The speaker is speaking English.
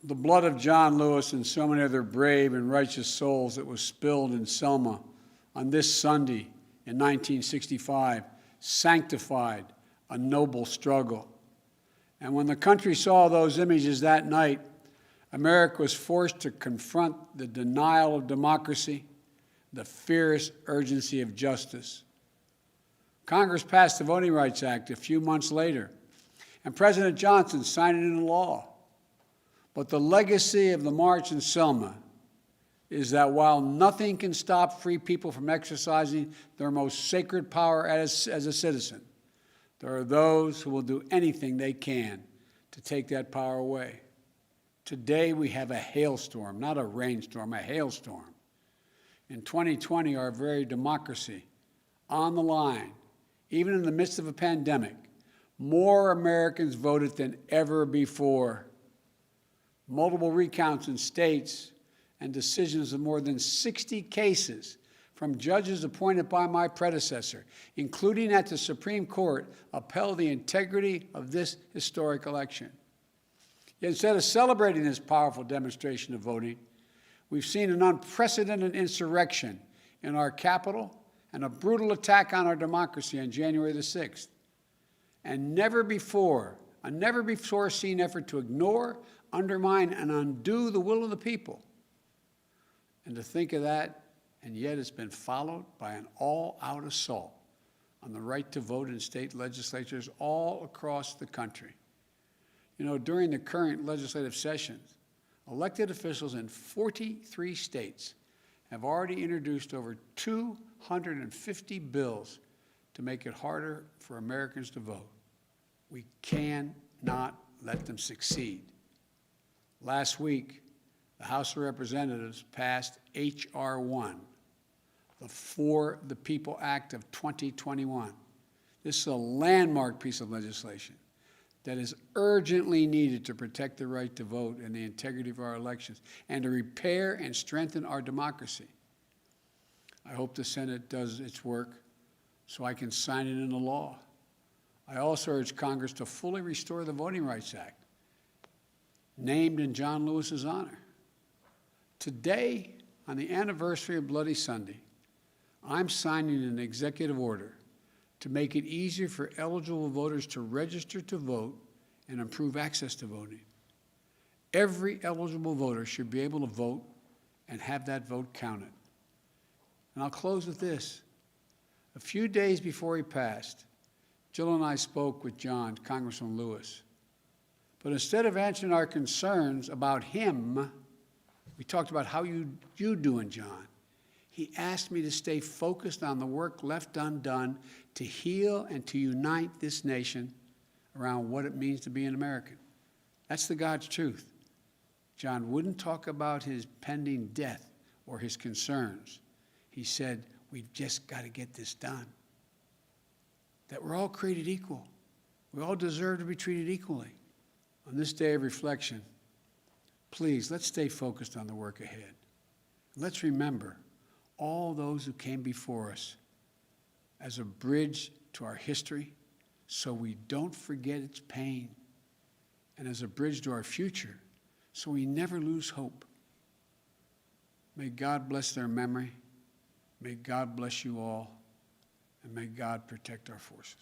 The blood of John Lewis and so many other brave and righteous souls that was spilled in Selma on this Sunday in 1965 sanctified a noble struggle. And when the country saw those images that night, America was forced to confront the denial of democracy, the fierce urgency of justice. Congress passed the Voting Rights Act a few months later, and President Johnson signed it into law. But the legacy of the March in Selma is that while nothing can stop free people from exercising their most sacred power as a citizen, there are those who will do anything they can to take that power away. Today we have a hailstorm, not a rainstorm, a hailstorm. In 2020, our very democracy on the line, even in the midst of a pandemic, more Americans voted than ever before. Multiple recounts in states and decisions of more than 60 cases from judges appointed by my predecessor, including at the Supreme Court, upheld the integrity of this historic election. Yet instead of celebrating this powerful demonstration of voting, we've seen an unprecedented insurrection in our Capitol and a brutal attack on our democracy on January the 6th. And a never before seen effort to ignore, undermine, and undo the will of the people. And to think of that, and yet it's been followed by an all-out assault on the right to vote in state legislatures all across the country. You know, during the current legislative sessions, elected officials in 43 states have already introduced over 250 bills to make it harder for Americans to vote. We cannot let them succeed. Last week, the House of Representatives passed H.R. 1, the For the People Act of 2021. This is a landmark piece of legislation that is urgently needed to protect the right to vote and the integrity of our elections and to repair and strengthen our democracy. I hope the Senate does its work so I can sign it into law. I also urge Congress to fully restore the Voting Rights Act, named in John Lewis's honor. Today, on the anniversary of Bloody Sunday, I'm signing an executive order to make it easier for eligible voters to register to vote and improve access to voting. Every eligible voter should be able to vote and have that vote counted. And I'll close with this. A few days before he passed, Jill and I spoke with John, Congressman Lewis. But instead of answering our concerns about him, we talked about how you doing, John. He asked me to stay focused on the work left undone to heal and to unite this nation around what it means to be an American. That's the God's truth. John wouldn't talk about his pending death or his concerns. He said, we've just got to get this done. That we're all created equal. We all deserve to be treated equally. On this day of reflection, please, let's stay focused on the work ahead. Let's remember all those who came before us as a bridge to our history so we don't forget its pain, and as a bridge to our future so we never lose hope. May God bless their memory. May God bless you all, and may God protect our forces.